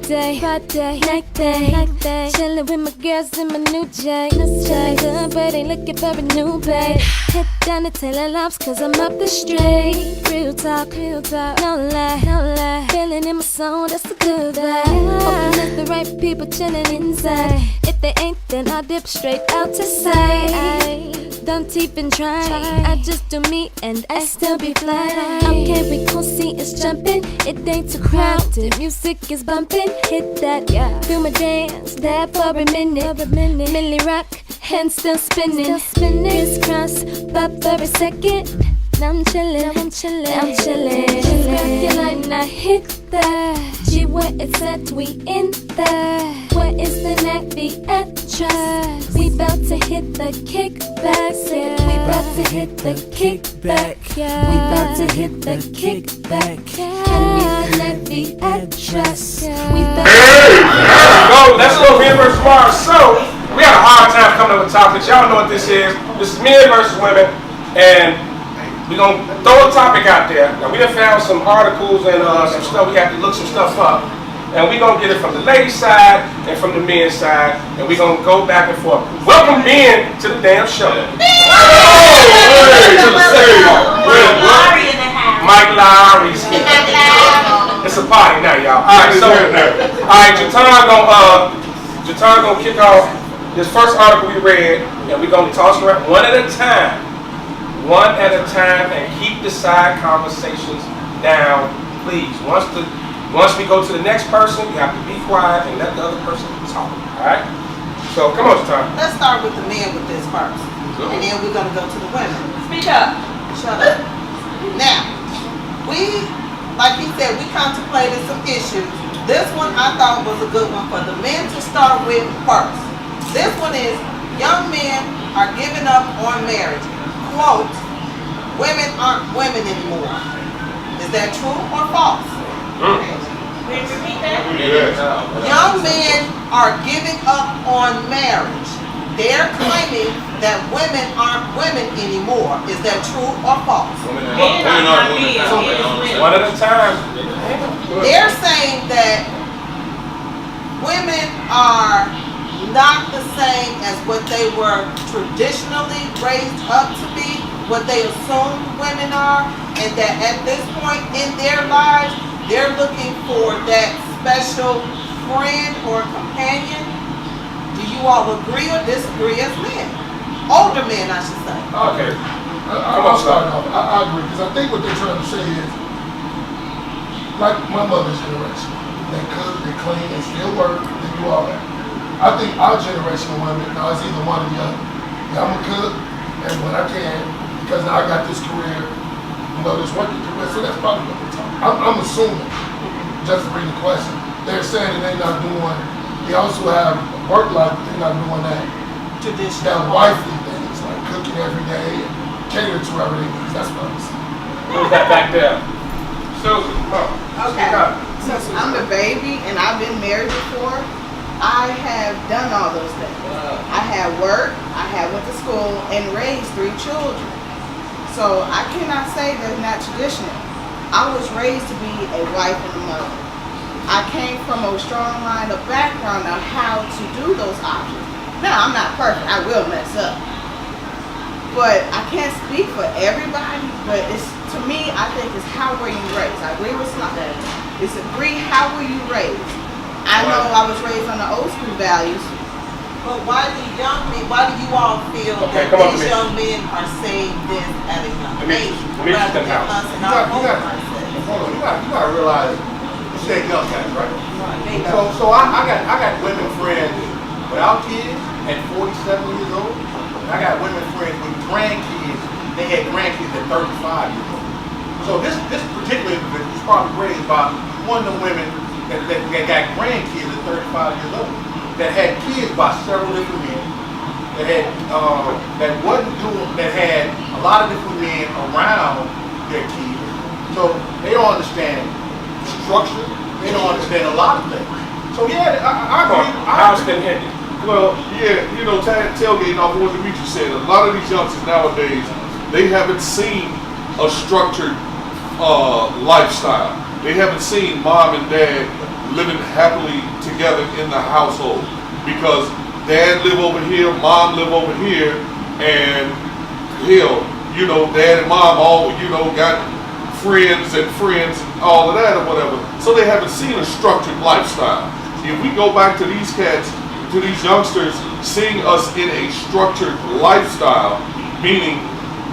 Friday, night day, chillin' with my girls in my new J. Feeling good, but ain't looking for a new babe. Head down to Taylor Lobs, cause I'm up the street. Real talk, no lie. Feeling in my soul, that's a good vibe. Hoping it's the right people chillin' inside. If they ain't, then I'll dip straight out to sight. Don't even try, I just do me and I still be fly. Okay, we gon' see it's jumping, it ain't too crowded. Music is bumping, hit that, do my dance, that for a minute. Millie rock, hands still spinning. Crisscross, pop for a second. Now I'm chillin'. Just grab your line, I hit that. G where it's at, we in there. Where is the neck, the address? We bout to hit the kickback, yeah. We bout to hit the kickback, yeah. We bout to hit the kickback, yeah. Hand me the neck, the address, yeah. We bout to let's go men versus Mars. So, we had a hard time coming up with topics. Y'all know what this is. This is men versus women, and we're going to throw a topic out there. Now, we done found some articles and some stuff. We have to look some stuff up. And we're going to get it from the ladies' side and from the men's side. And we're going to go back and forth. Welcome men to the damn show. Mike Lowry's here. It's a party now, y'all. Alright, so, Jatan gonna kick off this first article we read. And we're going to toss it around one at a time. And keep the side conversations down, please. Once we go to the next person, you have to be quiet and let the other person talk. Alright? So come on, Tom. Let's start with the men with this first. And then we're gonna go to the women. Speak up. Shut up. Now, like he said, we contemplated some issues. This one I thought was a good one for the men to start with first. This one is, young men are giving up on marriage. Quote, women aren't women anymore. Is that true or false? Will you repeat that? Young men are giving up on marriage. They're claiming that women aren't women anymore. Is that true or false? Men are men. One at a time. They're saying that women are not the same as what they were traditionally raised up to be, what they assume women are, and that at this point in their lives, they're looking for that special friend or companion. Do you all agree or disagree as men? Older men, I should say. Okay. I'll start off. I agree, because I think what they're trying to say is, like my mother's generation, they cook, they clean, they still work, they do all that. I think our generation of women, now it's either one or the other. Yeah, I'm a cook, and when I can, because now I got this career, this working career, so that's probably what they're talking about. I'm assuming, just to bring the question, they're saying that they're not doing, they also have a work life, but they're not doing that Traditional. wifely things, like cooking every day, and catering to whoever they need. That's what I'm saying. Who's that back there? Susan, Okay. Since I'm the baby and I've been married before, I have done all those things. I have worked, I have went to school and raised 3 children. So I cannot say that's not traditional. I was raised to be a wife and a mother. I came from a strong line of background on how to do those options. Now, I'm not perfect, I will mess up. But I can't speak for everybody, but it's, to me, I think it's how were you raised. I agree with Slaughter. It's how were you raised. I know I was raised on the old school values. But why do you all feel that these young men are saying this at a young age rather than us and our own mindset? Hold on, you gotta realize, you said young guys, right? So I got women friends without kids at 47 years old. I got women friends with grandkids. They had grandkids at 35 years old. So this particular individual was probably raised by one of the women that got grandkids at 35 years old, that had kids by several different men, that had that had a lot of different men around their kids. So they don't understand structure. They don't understand a lot of things. So yeah, I agree. How's it ended? Well, yeah, tailgating off what Demetri said, a lot of these youngsters nowadays, they haven't seen a structured lifestyle. They haven't seen mom and dad living happily together in the household, because dad live over here, mom live over here, and hell, you know, dad and mom all, you know, got friends and all of that or whatever. So they haven't seen a structured lifestyle. If we go back to these cats, to these youngsters, seeing us in a structured lifestyle, meaning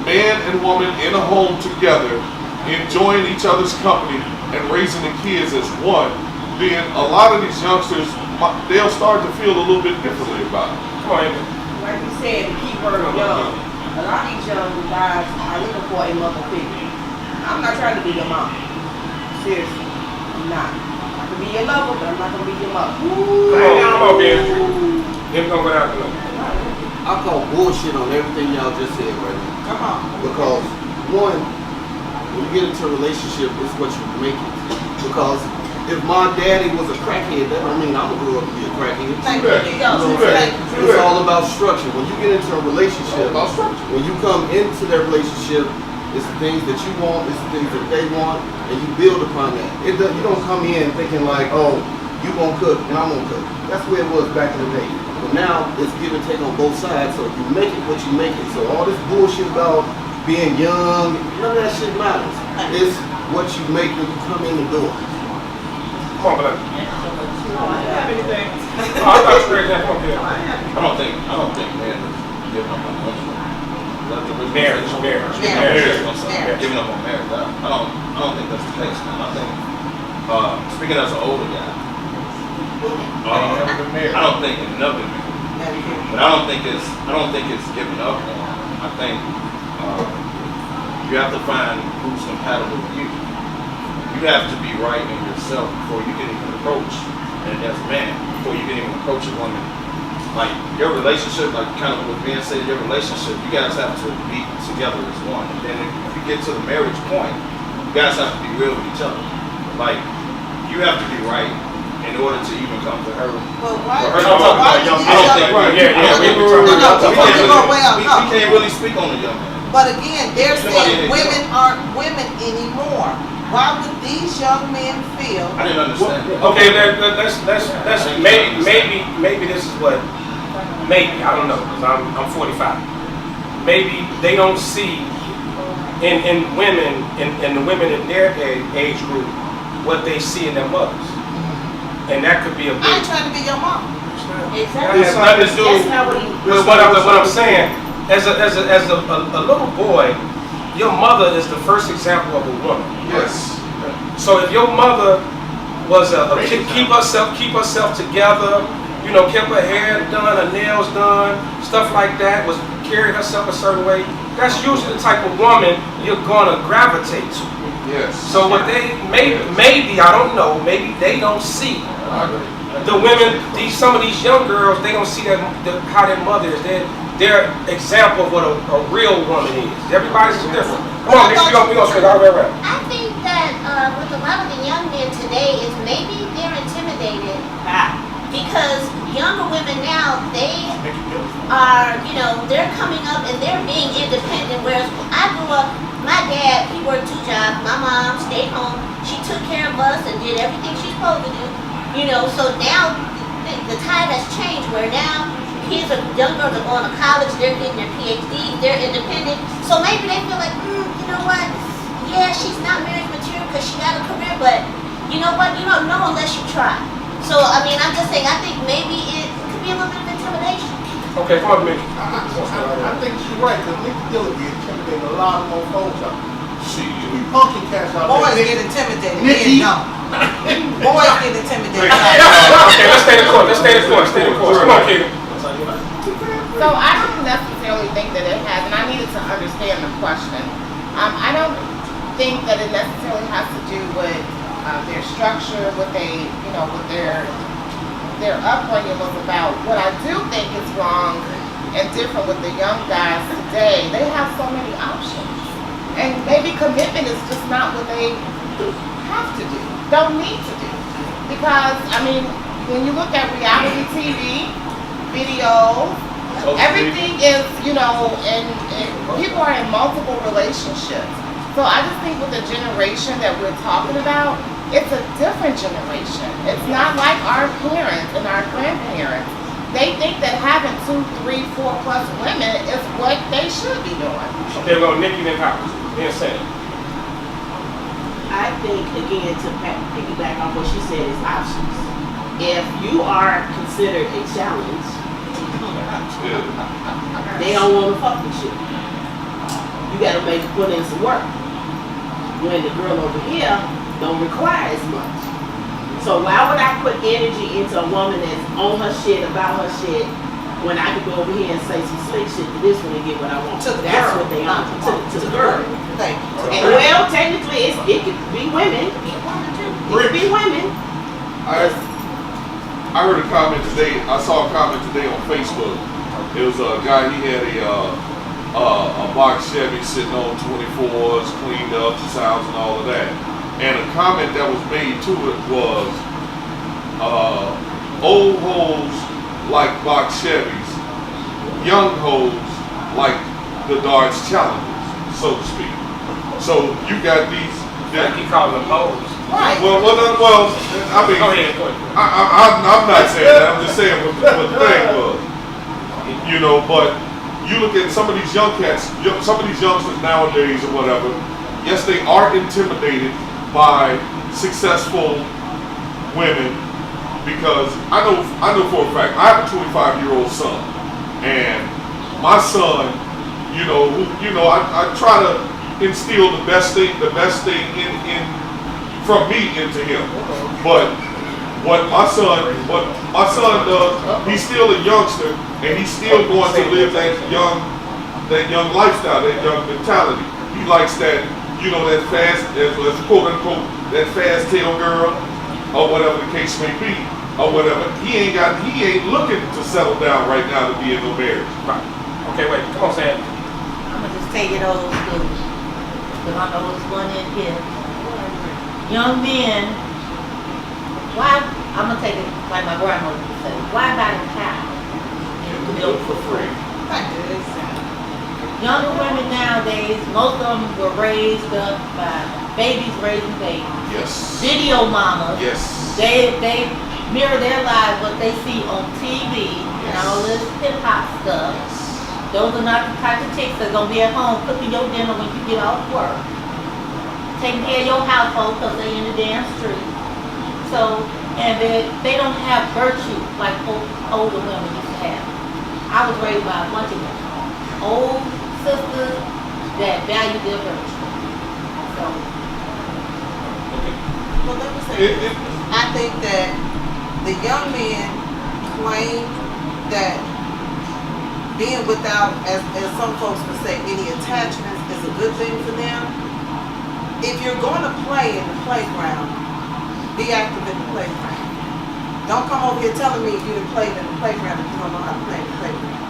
man and woman in a home together, enjoying each other's company and raising the kids as one, then a lot of these youngsters, they'll start to feel a little bit differently about it. Come on, Amy. Like you said, the key word young. A lot of these young guys are looking for a mother figure. I'm not trying to be your mom. Seriously, I'm not. I can be your lover, but I'm not gonna be your mother. Come on, Ben. Him gonna go down the line. I call bullshit on everything y'all just said right now. Come on. Because one, when you get into a relationship, it's what you make it. Because if my daddy was a crackhead, that don't mean I'm gonna grow up to be a crackhead. Thank you. You know what I'm saying? It's all about structure. When you get into a relationship, when you come into that relationship, it's the things that you want, it's the things that they want, and you build upon that. You don't come in thinking like, oh, you gonna cook and I'm gonna cook. That's where it was back in the day. But now it's give and take on both sides, so you make it what you make it. So all this bullshit about being young, none of that shit matters. It's what you make when you come in the door. Come on, Black. I don't have anything. I thought you were come on, Ben. I don't think man is giving up on women. Marriage. Giving up on marriage. I don't think that's the case, man. I think speaking as an older guy, I don't think enough of it. But I don't think it's giving up on. I think you have to find who's compatible with you. You have to be right in yourself before you can even approach, and as a man, before you can even approach a woman. Like your relationship, like kind of what Ben said, your relationship, you guys have to be together as one. And then if you get to the marriage point, you guys have to be real with each other. Like you have to be right in order to even come to her. Well, why? I don't think. We can't really speak on the young man. But again, they're saying women aren't women anymore. Why would these young men feel? I didn't understand. Okay, that's maybe this is what, maybe, I don't know, because I'm 45. Maybe they don't see in women, in the women in their age group, what they see in their mothers. And that could be a big... I ain't trying to be your mom. Exactly. That has nothing to do with what I'm saying. As a little boy, your mother is the first example of a woman. Yes. So if your mother was keep herself together, you know, kept her hair done, her nails done, stuff like that, was carried herself a certain way, that's usually the type of woman you're gonna gravitate to. Yes. So what they maybe I don't know, maybe they don't see the women. Some of these young girls, they don't see how their mother is. Their example of what a real woman is. Everybody's different. Come on, we gonna say all right. I think that with a lot of the young men today is maybe they're intimidated because younger women now, they are, you know, they're coming up and they're being independent. Whereas when I grew up, my dad, he worked 2 jobs. My mom stayed home. She took care of us and did everything she's supposed to do. You know, so now the tide has changed where now young girls are going to college, they're getting their PhDs, they're independent. So maybe they feel like, you know what? Yeah, she's not marriage material because she got a career, but you know what? You don't know unless you try. So, I mean, I'm just saying, I think maybe it could be a little bit of intimidation. Okay, come on, Mickey. I think she's right, because Nikki Dillon be intimidating a lot more folks out there. We punky cats out there. Boys get intimidated. Nikki. Men don't. Boys get intimidated. Okay, let's stay the course. Come on, Katie. So I don't necessarily think that it has, and I needed to understand the question. I don't think that it necessarily has to do with their structure, what they, you know, what their upbringing was about. What I do think is wrong and different with the young guys today, they have so many options. And maybe commitment is just not what they have to do, don't need to do. Because, I mean, when you look at reality TV, video, everything is, you know, and people are in multiple relationships. So I just think with the generation that we're talking about, it's a different generation. It's not like our parents and our grandparents. They think that having 2, 3, 4 plus women is what they should be doing. Okay, well, Nikki then Howard, then Sam. I think, again, to piggyback on what she said, is options. If you are considered a challenge, they don't want to fuck with you. You got to put in some work. When the girl over here don't require as much. So why would I put energy into a woman that's on her shit, about her shit, when I could go over here and say some slick shit to this one and get what I want? To the That's girl. what they are. To the girl. Thank you. And well, technically, it could be women. It could be women. I heard a comment today. I saw a comment today on Facebook. It was a guy. He had a box Chevy sitting on 24s, cleaned up, the sounds and all of that. And a comment that was made to it was, old hoes like box Chevys, young hoes like the Dodge Challengers, so to speak. So you got these. Like he calling them hoes. Right. Well, I mean, Go ahead. I'm not saying that. I'm just saying what the thing was. You know, but you look at some of these young cats, some of these youngsters nowadays or whatever. Yes, they are intimidated by successful women because I know for a fact I have a 25-year-old son, and my son, I try to instill the best thing in from me into him. But what my son does, he's still a youngster, and he's still going to live that young lifestyle, that young mentality. He likes that, that fast, as quote unquote, that fast tail girl, or whatever the case may be, or whatever. He ain't looking to settle down right now to be in no marriage. Right. Okay, wait, come on, Sam. I'm gonna just take it old school, because I'm the oldest one in here. Young men, why, I'm gonna take it like my grandmother would say, why buy the cow and milk for free? Younger women nowadays, most of them were raised up by babies raising babies. Yes. Video mamas. Yes. They mirror their lives what they see on TV and all this hip hop stuff. Those are not the type of chicks that's gonna be at home cooking your dinner when you get off work, taking care of your household because they in the damn street. So, and they don't have virtue like older women used to have. I was raised by a bunch of old sisters that value their virtue. So, Well, let me say this. I think that the young men claim that being without, as some folks would say, any attachments is a good thing for them. If you're going to play in the playground, be active in the playground. Don't come over here telling me you done played in the playground if you don't know how to play in the playground.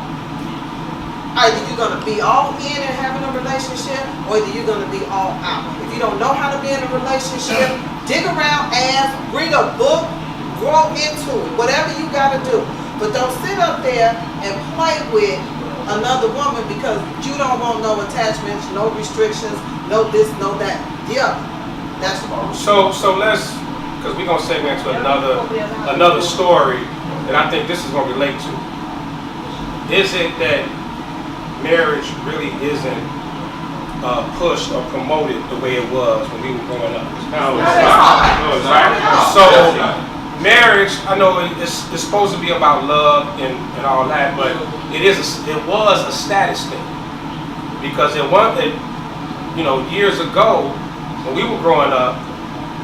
Either you're going to be all in and having a relationship, or either you're going to be all out. If you don't know how to be in a relationship, dig around, ask, read a book, grow into it, whatever you got to do. But don't sit up there and play with another woman because you don't want no attachments, no restrictions, no this, no that. Yeah, that's So let's, because we're gonna segment to another story that I think this is gonna relate to. Is it that marriage really isn't pushed or promoted the way it was when we were growing up? So marriage, I know it's supposed to be about love and all that, but it was a status thing because years ago when we were growing up,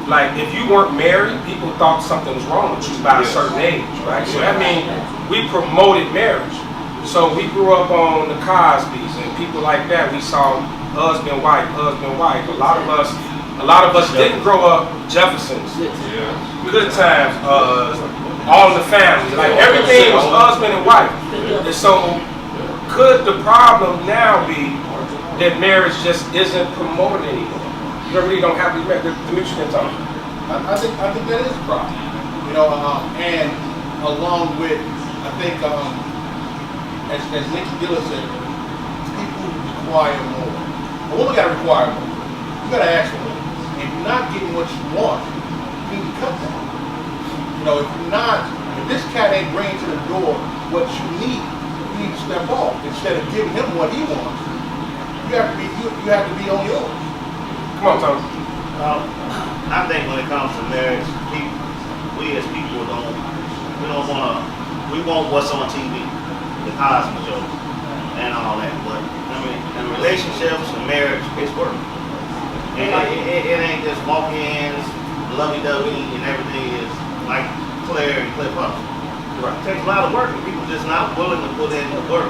like if you weren't married, people thought something was wrong with you by a certain age, right? So that means we promoted marriage. So we grew up on the Cosbys and people like that. We saw husband, wife. A lot of us didn't grow up Jeffersons. Good times, all in the family. Like everything was husband and wife. And so could the problem now be that marriage just isn't promoted anymore? You really don't have to be married. Demetrius can talk. I think that is a problem. And along with, I think, as Nikki Gillis said, people require more. A woman got to require more. You got to ask for it. If you're not getting what you want, need to cut that. You know, if you're not, if this cat ain't bringing to the door what you need to step off instead of giving him what he wants. You have to be on yours. Come on, Tom. I think when it comes to marriage, we as people we want what's on TV, the Cosby Show, and all that. But I mean, in relationships and marriage, it's work. It ain't just walk ins, lovey-dovey, and everything is like Claire and Cliff Huff. Right. It takes a lot of work, and people just not willing to put in the work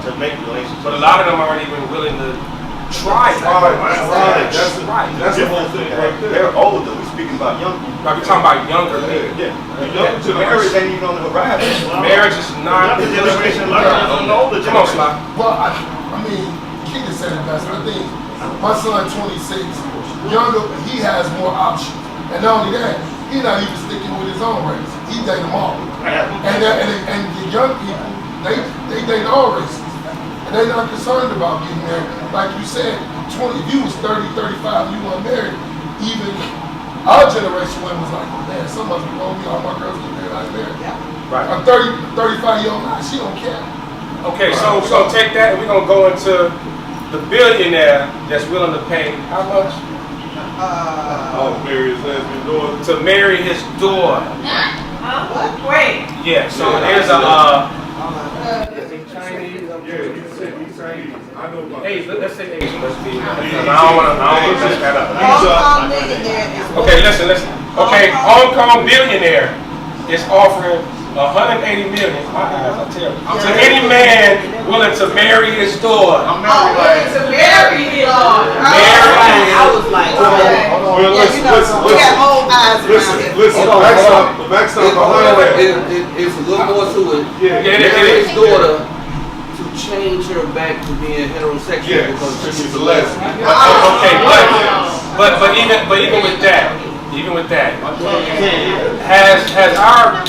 to make relationships. But a lot of them aren't even willing to try. That's the whole thing right there. They're older. We're speaking about young people. We're talking about younger people. Yeah. The younger generation ain't even on the horizon. Marriage is not the generation learning from the older generation. Come on, Sly. Well, I mean, Keita said it best. I think my son, 26, younger, he has more options. And not only that, he's not even sticking with his own race. He date them all. And the young people, they date all races. And they're not concerned about getting married. Like you said, if you was 30, 35, you weren't married, even our generation women was like, oh man, some of them told me all my girls get married, I ain't married. Right. A 35-year-old now, she don't care. Okay, so we're going to take that and we're going to go into the billionaire that's willing to pay how much? Marry his lesbian daughter. To marry his daughter. What? Wait. Yeah, so there's hey, let's say Asian. Let's be. I don't want to mess that up. Hong Kong millionaire is Okay, listen. Okay, Hong Kong billionaire is offering 180 million. My eyes are terrible. To any man willing to marry his daughter. to marry his daughter. I was like, Well, we got old eyes around here. Listen, the backstop behind that. It's a little more to it. Yeah, His daughter to change her back to being heterosexual because she's a lesbian. Okay, but even with that, has our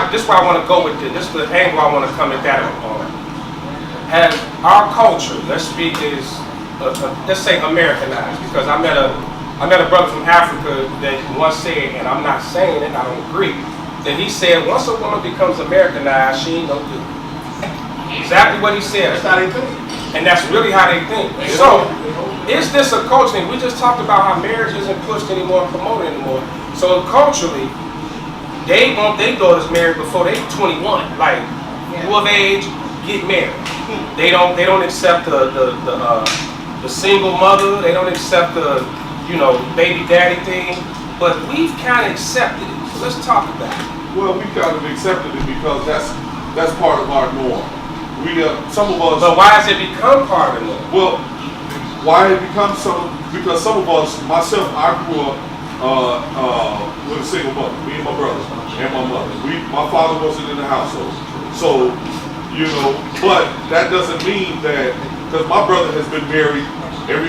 this is where I want to go with this. This is the angle I want to come at that on. Has our culture, let's say Americanized, because I met a brother from Africa that once said, and I'm not saying it, I don't agree, that he said once a woman becomes Americanized, she ain't no good. Exactly what he said. That's how they think. And that's really how they think. So, is this a culture thing? We just talked about how marriage isn't pushed anymore and promoted anymore. So culturally, they want their daughters married before they 21. Like, you of age, get married. They don't accept the single mother. They don't accept the baby daddy thing. But we've kind of accepted it. So let's talk about it. Well, we kind of accepted it because that's part of our norm. Some of us. But why has it become part of the norm? Well, why it becomes because some of us, myself, I grew up with a single mother, me and my brother and my mother. My father wasn't in the household, so but that doesn't mean that because my brother has been married ever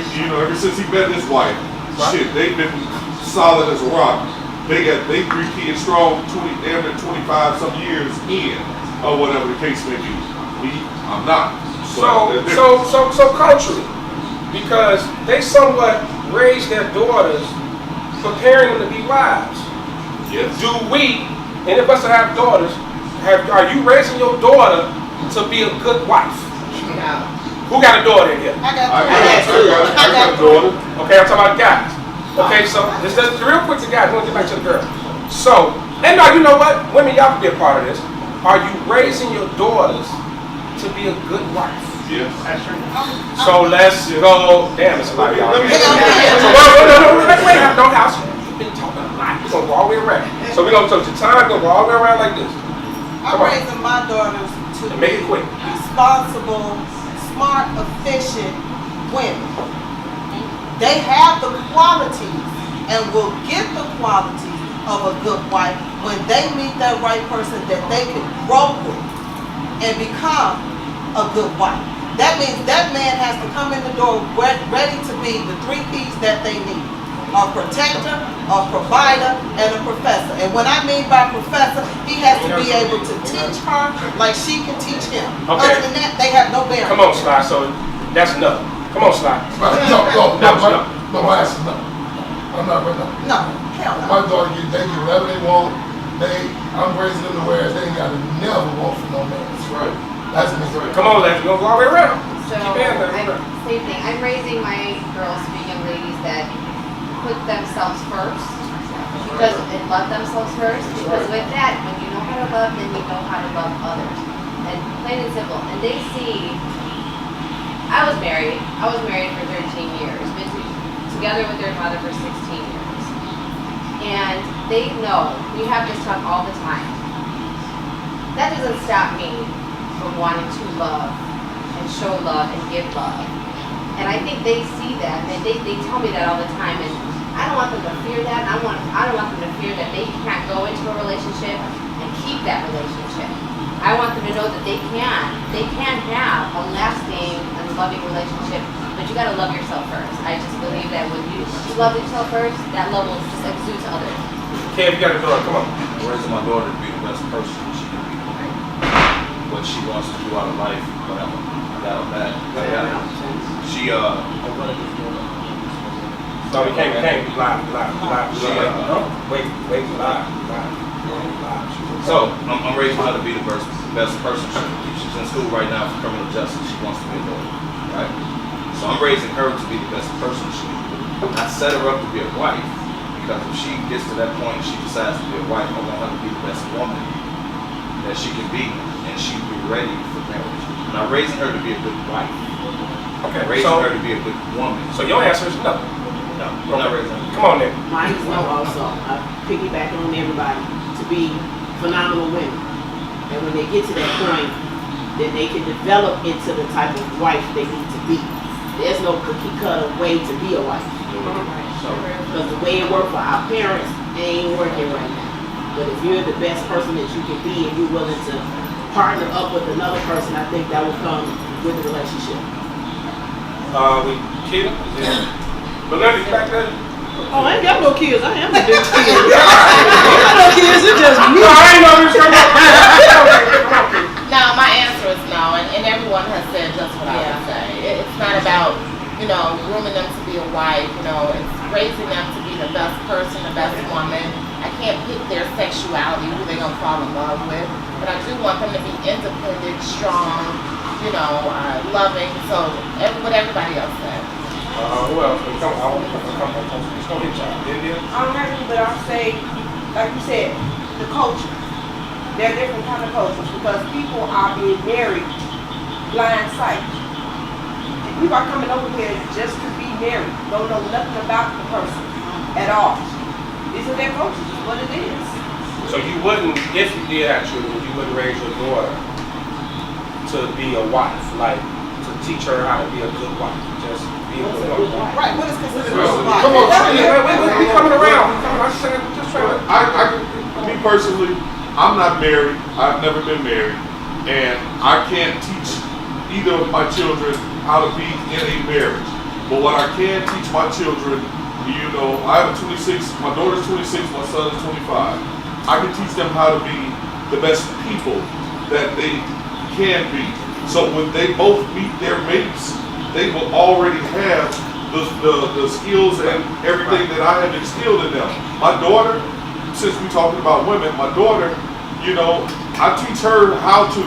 since he met his wife. Right. Shit, they've been solid as a rock. They 3 kids strong, 25 some years in, or whatever the case may be. I'm not. So culturally, because they somewhat raise their daughters, preparing them to be wives. Yes. Do we, any of us that have daughters, are you raising your daughter to be a good wife? No. Who got a daughter in here? I got a daughter. Okay, I'm talking about guys. Okay, so this real quick to guys. I want to get back to the girl. So, and now you know what? Women, y'all can be a part of this. Are you raising your daughters to be a good wife? Yes. So let's go. Damn, it's a lot of y'all. So wait, don't house. You've been talking a lot. We're gonna go all the way around. So we're gonna take the time, go all the way around like this. I'm raising my daughters to make it quick. Responsible, smart, efficient women. They have the qualities and will get the qualities of a good wife when they meet that right person that they can grow with and become a good wife. That means that man has to come in the door ready to be the 3 P's that they need. A protector, a provider, and a professor. And what I mean by professor, he has to be able to teach her like she can teach him. Okay. Other than that, they have no bearing. Come on, Sly. So that's no. Come on, Sly. No. My answer is no. I'm not right now. No, hell no. My daughter, they get whatever they want. I'm raising them to where they ain't got to never want for no man. That's right. That's me. Come on, let's go all the way around. So, same thing. I'm raising my girls to be young ladies that put themselves first and love themselves first. Because with that, when you know how to love, then you know how to love others. And plain and simple. And they see. I was married for 13 years. Been together with their father for 16 years. And they know, we have this talk all the time. That doesn't stop me from wanting to love and show love and give love. And I think they see that, and they tell me that all the time. And I don't want them to fear that. I don't want them to fear that they can't go into a relationship and keep that relationship. I want them to know that they can have a lasting and loving relationship, but you gotta love yourself first. I just believe that when you love yourself first, that love will just exude to others. Kev, you got a daughter, come on. I'm raising my daughter to be the best person she can be. What she wants to do out of life, whatever. I got her back. She, No, we can't, live. Wait, live. So, I'm raising her to be the best person she can be. She's in school right now for criminal justice. She wants to be a lawyer, right? So I'm raising her to be the best person she can be. I set her up to be a wife, because if she gets to that point and she decides to be a wife, I want her to be the best woman that she can be, and she'll be ready for marriage. I'm not raising her to be a good wife. Okay, I'm raising her to be a good woman. So your answer is no. No, I'm not raising her. Come on then. Mine is no also. I piggyback on everybody to be phenomenal women. And when they get to that point, then they can develop into the type of wife they need to be. There's no cookie cutter way to be a wife. Because the way it worked for our parents, it ain't working right now. But if you're the best person that you can be and you're willing to partner up with another person, I think that will come with the relationship. Belinda's back there. Oh, I ain't got no kids. I am a big kid. I ain't got no kids. It's just me. No, I ain't know this from No, my answer is no, and everyone has said just what I would say. It's not about, grooming them to be a wife, it's raising them to be the best person, the best woman. I can't pick their sexuality, who they're going to fall in love with, but I do want them to be independent, strong, loving, so what everybody else said. Who else? Come on, it's going to hit y'all. India? I'm happy, but I'll say, like you said, the culture. There are different kind of cultures because people are being married blind sight. People are coming over here just to be married, don't know nothing about the person at all. These are their cultures, is what it is. So you wouldn't, if you did actually, you wouldn't raise your daughter to be a wife, like to teach her how to be a good wife, just be a good wife. Right, what is considered a good wife? Come on, we coming around. Just trying to. Me personally, I'm not married. I've never been married, and I can't teach either of my children how to be in a marriage. But what I can teach my children, I have a 26. My daughter's 26. My son is 25. I can teach them how to be the best people that they can be. So when they both meet their mates, they will already have the skills and everything that I have instilled in them. My daughter, since we're talking about women, my daughter, I teach her how to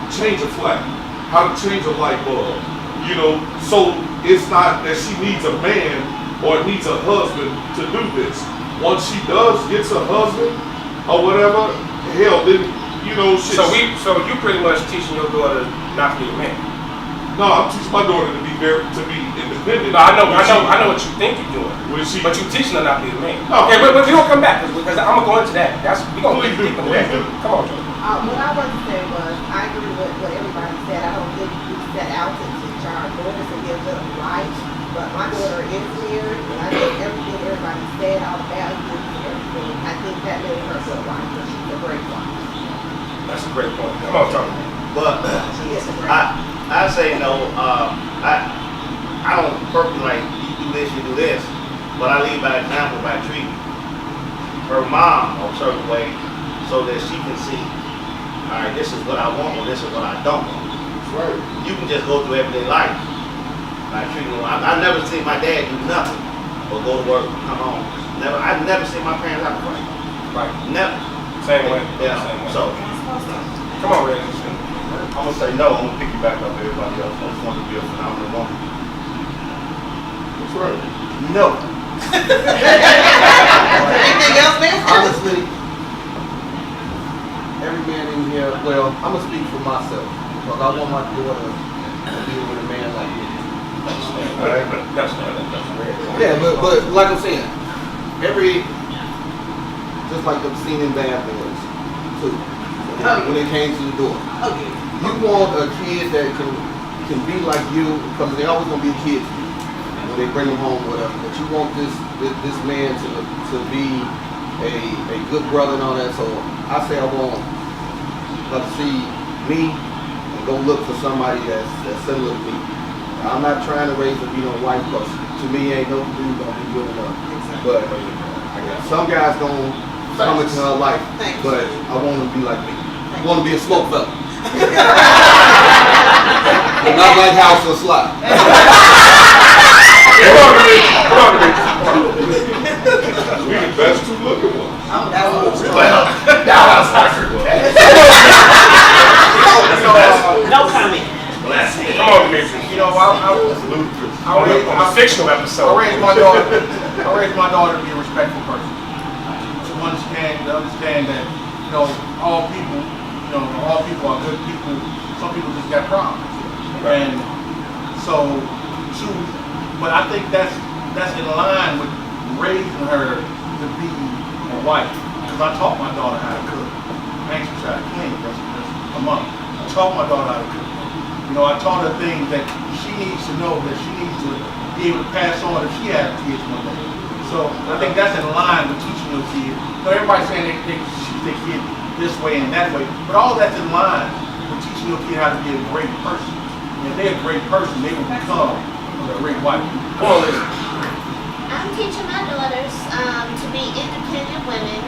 change a flat, how to change a light bulb, so it's not that she needs a man or needs a husband to do this. Once she gets a husband or whatever, hell, then, shit. So you pretty much teaching your daughter not to be a man? No, I'm teaching my daughter to be independent. No, I know what you think you're doing. But you teaching her not to be a man. No. Okay, we're gonna come back because I'm gonna go into that. We're gonna get deep into that. Come on, Joe. What I wanted to say was, I agree with what everybody said. I don't think we set out to teach our daughters to be a good wife, but my daughter is married, and I think everything everybody said, all the values and everything, I think that made her a good wife, but she's a great wife. That's a great point. Come on, Joe. But She is a great wife. I say no. I don't purposely like you do this, you do this, but I lead by example by treating her mom a certain way so that she can see, all right, this is what I want or this is what I don't want. Right. You can just go through everyday life by treating her. I never seen my dad do nothing or go to work, come home. I've never seen my parents have a fight. Right. Never. Same way. Yeah. Same way. So come on, Red. I'm gonna say no. I'm gonna piggyback off everybody else. I just want to be a phenomenal woman. That's right. No. Anything else, man? Honestly, every man in here, well, I'm gonna speak for myself because I want my daughter to be with a man like me. That's rare. Yeah, but like I'm saying, just like the scene in Bad Boys, too, when it came to the door. Okay. You want a kid that can be like you, because they always gonna be a kid to you when they bring them home, whatever. But you want this man to be a good brother and all that. So I say I want to see me and go look for somebody that's similar to me. I'm not trying to raise a white because to me ain't no dude gonna be good enough. But some guys gonna come into her life, but I want them to be like me. I want to be a smoke fella. But not like House or Slot. We the best two looking ones. No comment. Come on, Dimitri. You know, I was ludicrous. On a fictional episode. I raised my daughter to be a respectful person. To understand that, all people are good people. Some people just got problems. And so, but I think that's in line with raising her to be a wife. Because I taught my daughter how to cook. I ain't try to clean. That's a month. I taught my daughter how to cook. I taught her things that she needs to know, that she needs to be able to pass on if she has kids one day. So I think that's in line with teaching your kids. Everybody's saying they teach their kids this way and that way, but all that's in line with teaching your kid how to be a great person. And if they're a great person, they will become a great wife. Come on, listen. I'm teaching my daughters to be independent women.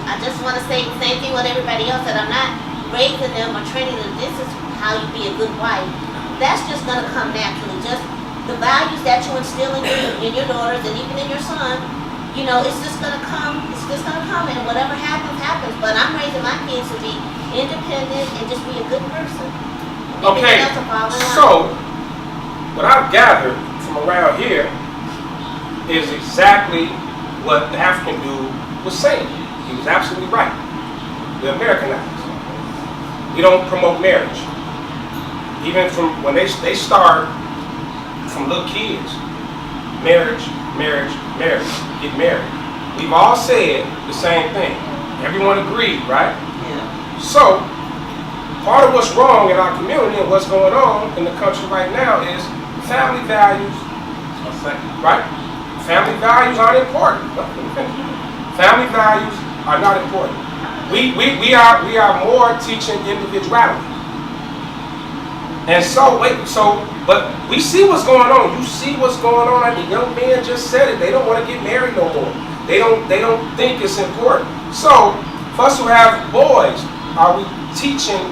I just want to say the same thing with everybody else, that I'm not raising them or training them. This is how you be a good wife. That's just going to come naturally. Just the values that you instill in your daughters and even in your son, it's just going to come. It's just going to come, and whatever happens, happens. But I'm raising my kids to be independent and just be a good person. Okay, so what I've gathered from around here is exactly what the African dude was saying. He was absolutely right. They're Americanized. We don't promote marriage. Even from when they start from little kids. Marriage, get married. We've all said the same thing. Everyone agreed, right? Yeah. So, part of what's wrong in our community and what's going on in the country right now is family values, right? Family values aren't important. Family values are not important. We are more teaching individuality. And but we see what's going on. You see what's going on. The young man just said it. They don't want to get married no more. They don't think it's important. So, for us who have boys, are we teaching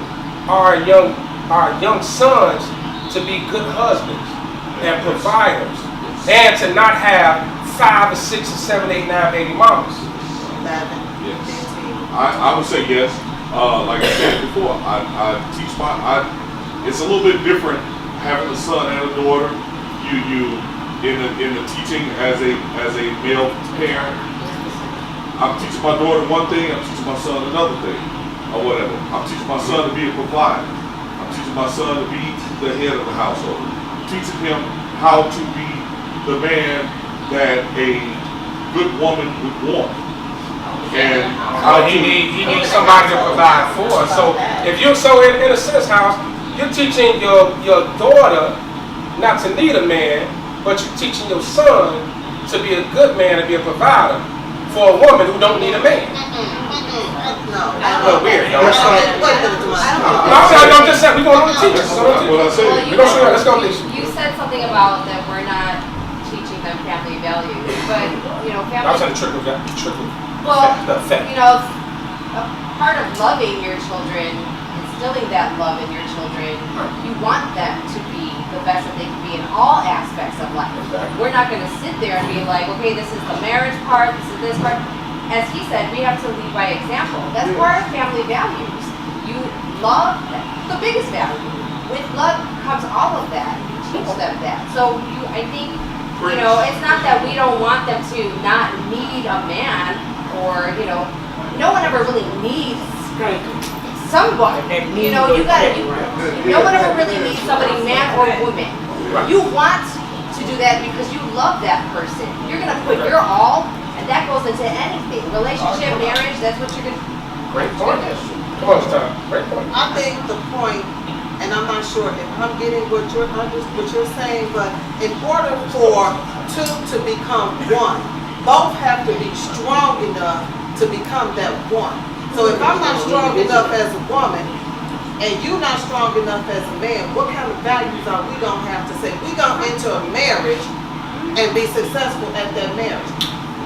our young sons to be good husbands and providers, and to not have 5 or 6 or 7, 8, 9 baby mamas? Yes. I would say yes. Like I said before, I teach it's a little bit different having a son and a daughter. You in the teaching as a male parent. I'm teaching my daughter one thing, I'm teaching my son another thing, or whatever. I'm teaching my son to be a provider. I'm teaching my son to be the head of the household. I'm teaching him how to be the man that a good woman would want. And he needs somebody to provide for. So if you're in a sense, House, you're teaching your daughter not to need a man, but you're teaching your son to be a good man and be a provider for a woman who don't need a man. No, weird. I'm just saying we're going to teach us. Let's go, Lisa. You said something about that we're not teaching them family values, but family. I was saying trickle. Well, effect. A part of loving your children, instilling that love in your children, you want them to be the the best that they can be in all aspects of life. We're not going to sit there and be like, okay, this is the marriage part, this is this part. As he said, we have to lead by example. That's part of family values. You love, the biggest value. With love comes all of that. You teach them that. So I think, you know, it's not that we don't want them to not need a man, or, you know, no one ever really needs someone. You know, no one ever really needs somebody, man or woman. You want to do that because you love that person. You're gonna put your all, and that goes into anything. Relationship, marriage, that's what you're gonna. Great point. Come on, Tom. Great point. I think the point, and I'm not sure if I'm getting what you're saying, but in order for two to become one, both have to be strong enough to become that one. So if I'm not strong enough as a woman, and you're not strong enough as a man, what kind of values are we gonna have to say? We gonna enter a marriage and be successful at that marriage.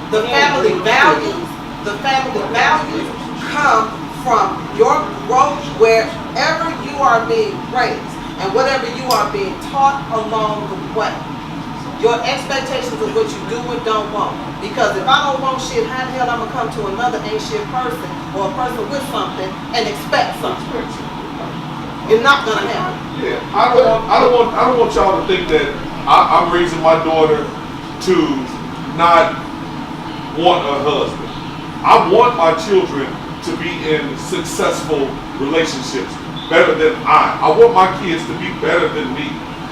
The family values come from your growth wherever you are being raised and whatever you are being taught along the way. Your expectations of what you do and don't want. Because if I don't want shit, how the hell I'm gonna come to another ain't shit person or a person with something and expect something? It's not gonna happen. Yeah, I don't want y'all to think that I'm raising my daughter to not want a husband. I want my children to be in successful relationships, better than I want my kids to be better than me.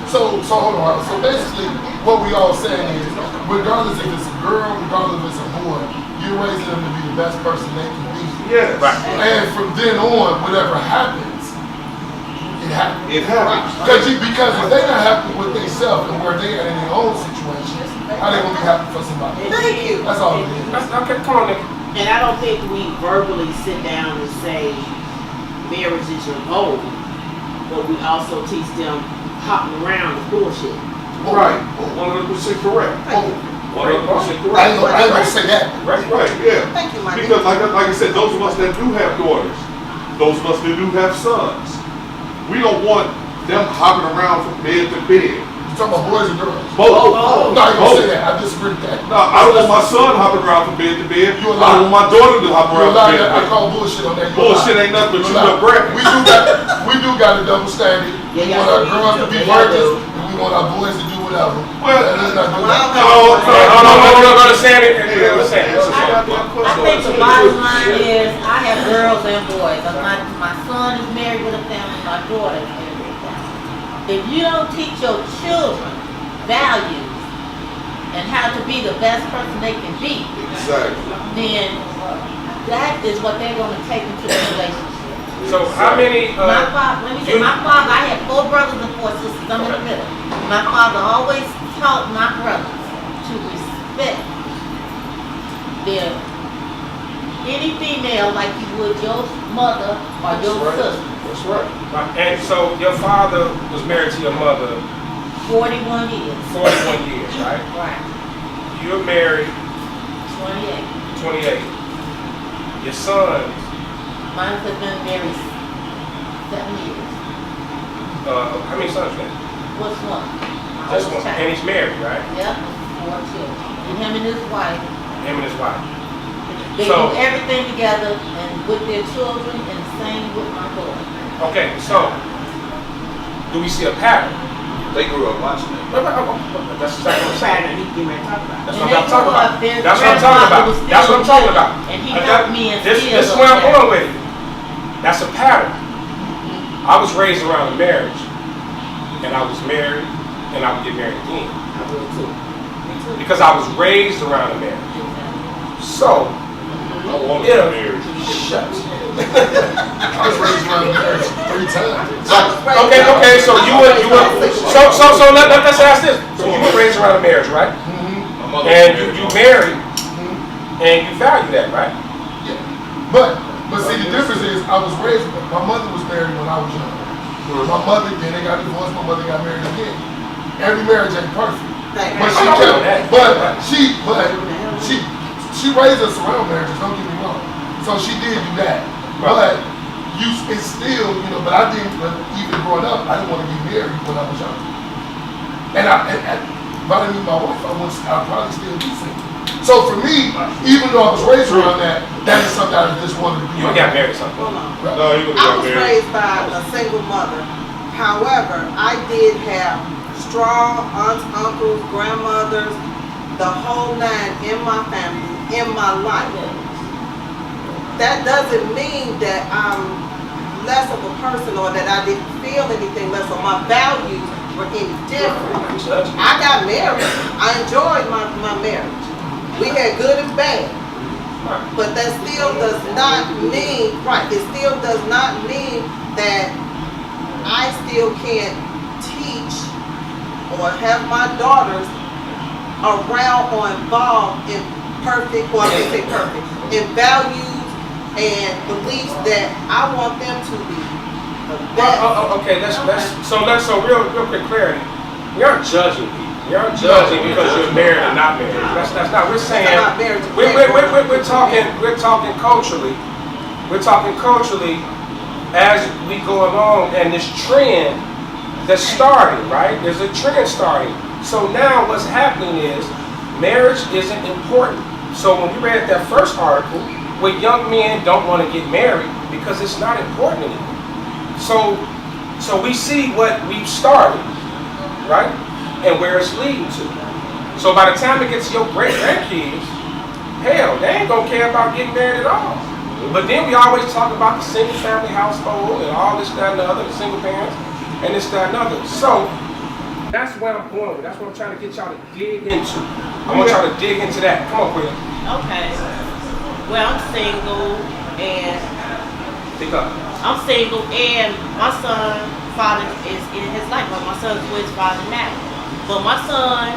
So hold on. So basically, what we all saying is, regardless if it's a girl, regardless if it's a boy, you're raising them to be the best person they can be. Yes. Right. And from then on, whatever happens, it happens. It happens. Because if they're not happy with themselves and where they are in their own situation, how they gonna be happy for somebody? Thank you. That's all it is. Okay, come on, Nick. And I don't think we verbally sit down and say marriage is your goal, but we also teach them hopping around with bullshit. Right. 100% correct. 100% correct. I ain't gonna say that. Right, yeah. Thank you, Mike. Because like I said, those of us that do have daughters, those of us that do have sons, we don't want them hopping around from bed to bed. You talking about boys and girls? Both. No, I ain't gonna say that. I disagree with that. No, I don't want my son hopping around from bed to bed. I don't want my daughter to hop around from bed to bed. I call bullshit on that. Bullshit ain't nothing but you a brat. We do got a double standard. We want our girls to be virgins, and we want our boys to do whatever. Well, let's not do that. No, Sandy. I think the bottom line is I have girls and boys. My son is married with a family. My daughter is married with a family. If you don't teach your children values and how to be the best person they can be, then that is what they're going to take into the relationship. So how many? My father, I had 4 brothers and 4 sisters. I'm in the middle. My father always taught my brothers to respect any female like you would your mother or your sister. That's right. And so your father was married to your mother 41 years. 41 years, right? Right. You're married 28. 28. Your sons. Mine has been married 7 years. How many sons you have? What's one? Just one. And he's married, right? Yep. 4 children. And him and his wife. Him and his wife. They do everything together and with their children, and the same with my daughter. Okay, so do we see a pattern? They grew up watching it. That's exactly what I'm saying. That's what I'm talking about. That's what I'm talking about. And he helped me this is where I'm going with it. That's a pattern. I was raised around a marriage, and I was married, and I would get married again. I will too. Because I was raised around a marriage. So, I want to get married. Shut. I was raised around a marriage 3 times. Okay. So you were. So let's ask this. So you were raised around a marriage, right? Mm-hmm. And you married, and you value that, right? Yeah. But see, the difference is I was raised. My mother was married when I was young. My mother, then they got divorced. My mother got married again. Every marriage ain't perfect. But she raised us around marriages. Don't get me wrong. So she did do that. But it's still, but I didn't. But even growing up, I didn't want to get married when I was young. And if I didn't meet my wife, I'd probably still be single. So for me, even though I was raised around that, that is something I just wanted to do. You got married something. Hold on. No, you I got was married. raised by a single mother. However, I did have strong aunts, uncles, grandmothers, the whole nine in my family, in my life. That doesn't mean that I'm less of a person or that I didn't feel anything less, or my values were any different. I got married. I enjoyed my marriage. We had good and bad. But that still does not mean, right, it still does not mean that I still can't teach or have my daughters around or involved in perfect, or I can't say perfect, in values and beliefs that I want them to be the best. Okay, so real quick clarity. We aren't judging people. We aren't judging because you're married or not married. That's not. We're saying we're talking culturally. We're talking culturally as we go along, and this trend that's starting, right? There's a trend starting. So now what's happening is marriage isn't important. So when we read that first article, where young men don't want to get married because it's not important anymore. So we see what we've started, right? And where it's leading to. So by the time it gets to your great-grandkids, hell, they ain't gonna care about getting married at all. But then we always talk about the single family household and all this, that, and the other, the single parents, and this, that, and the other. So that's where I'm going with. That's what I'm trying to get y'all to dig into. I want y'all to dig into that. Come on, Quinn. Okay. Well, I'm single and Pick up. I'm single and my son father is in his life, but my son's with his father now. But my son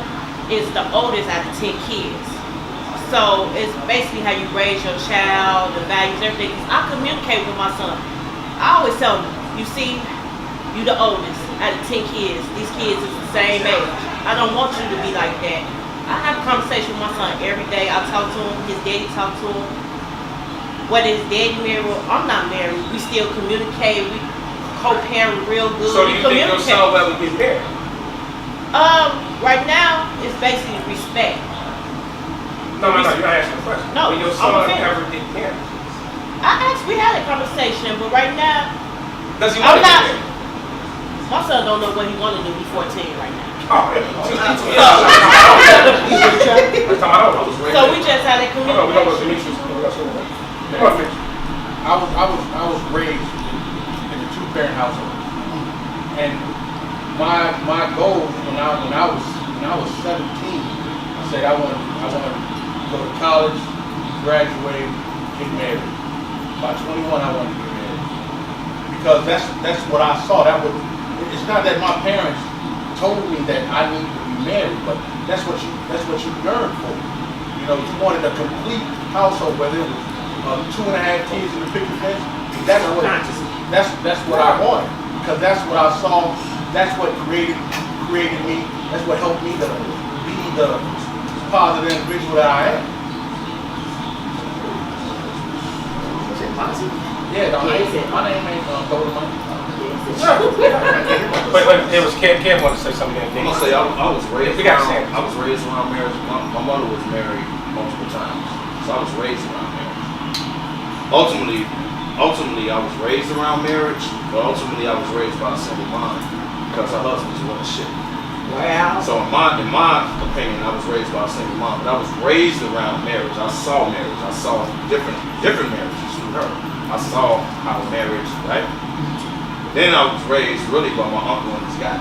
is the oldest out of 10 kids. So it's basically how you raise your child, the values, everything. I communicate with my son. I always tell him, you see, you the oldest out of 10 kids. These kids is the same age. I don't want you to be like that. I have a conversation with my son every day. I talk to him, his daddy talk to him. Whether his daddy married or I'm not married, we still communicate. We co-parent real good. So do you think your son will ever get married? Right now, it's basically respect. No, you gotta ask the question. No, will your son ever get married? We had a conversation, but right now, does he want to get married? My son don't know what he want to do before 10 right now. Oh, so we just had a communication. I was raised in a two-parent household, and my goal when I was 17, I said I wanted to go to college, graduate, get married. By 21, I wanted to get married because that's what I saw. It's not that my parents told me that I need to be married, but that's what you yearn for. You know, you wanted a complete household, whether it was 2.5 kids in the picture fence. That's what I wanted because that's what I saw. That's what created me. That's what helped me to be the positive individual that I am. Yeah, my name ain't Golden Money. But it was Kev wanted to say something. I'm gonna say I was raised. We got I was raised around marriage. My mother was married multiple times, so I was raised around marriage. Ultimately, I was raised around marriage, but ultimately I was raised by a single mom because her husband's running shit. Wow. So in my opinion, I was raised by a single mom, but I was raised around marriage. I saw marriage. I saw different marriages through her. I saw how marriage, right? Then I was raised really by my uncle and his guys.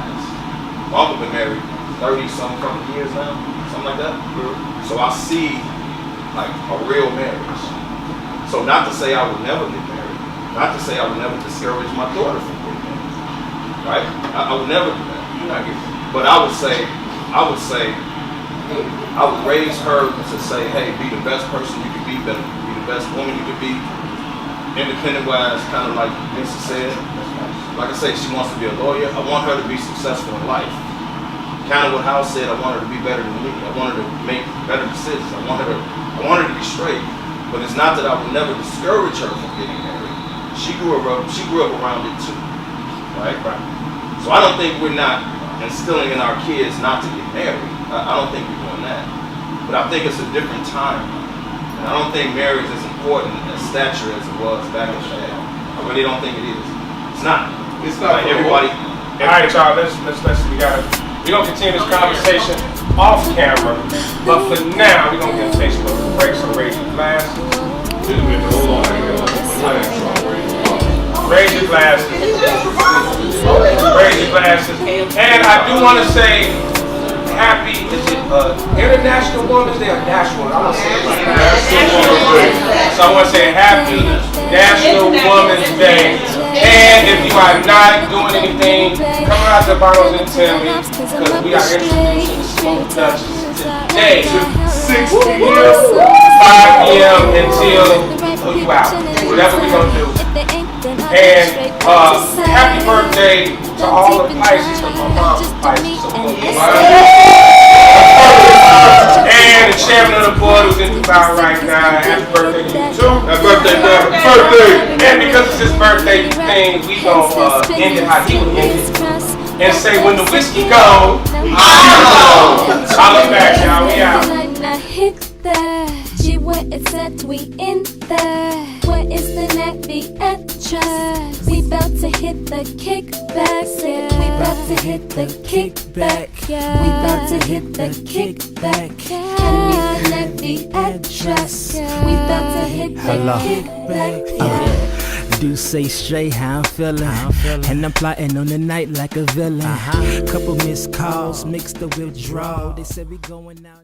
My uncle been married 30-something years now, something like that. So I see like a real marriage. So not to say I would never get married, not to say I would never discourage my daughter from getting married, right? I would never do that. You're not getting married. But I would raise her to say, hey, be the best person you can be the best woman you can be, independent-wise, kind of like Lisa said. Like I say, she wants to be a lawyer. I want her to be successful in life. Kind of what Hal said, I want her to be better than me. I want her to make better decisions. I want her to be straight. But it's not that I would never discourage her from getting married. She grew up around it too. Right? So I don't think we're not instilling in our kids not to get married. I don't think we're doing that. But I think it's a different time. And I don't think marriage is important as stature as it was back in the day. I really don't think it is. It's not. It's not like everybody. All right, y'all. Let's listen. We're gonna continue this conversation off camera, but for now, we're gonna get a taste of a break. So raise your glasses. Hold on. Raise your glasses. Raise your glasses. And I do want to say, happy, is it International Women's Day or National? I want to say National Women's Day. So I want to say happy National Women's Day. And if you are not doing anything, come out to Bottles and Timmy's because we are introducing the Smoke Duchess today. 6 p.m. 5 p.m. until you out. Whatever we're going to do. And happy birthday to all the Pisces, because my mom's Pisces. And the chairman of the board who's in Dubai right now, happy birthday to you too. Happy birthday, brother. Birthday. And because it's his birthday thing, we gonna end it how he would end it. And say, when the whiskey go, I'll look back, y'all. We out. I hit that. G, where it's at, we in there. Where is the nappy address? We bout to hit the kickback, yeah. We bout to hit the kickback, yeah. We bout to hit the kickback, yeah. Can you connect the address? We bout to hit the kickback, yeah. Do say straight how I'm feeling. And I'm plotting on the night like a villain. Couple missed calls, mixed the withdrawal. They said we going out.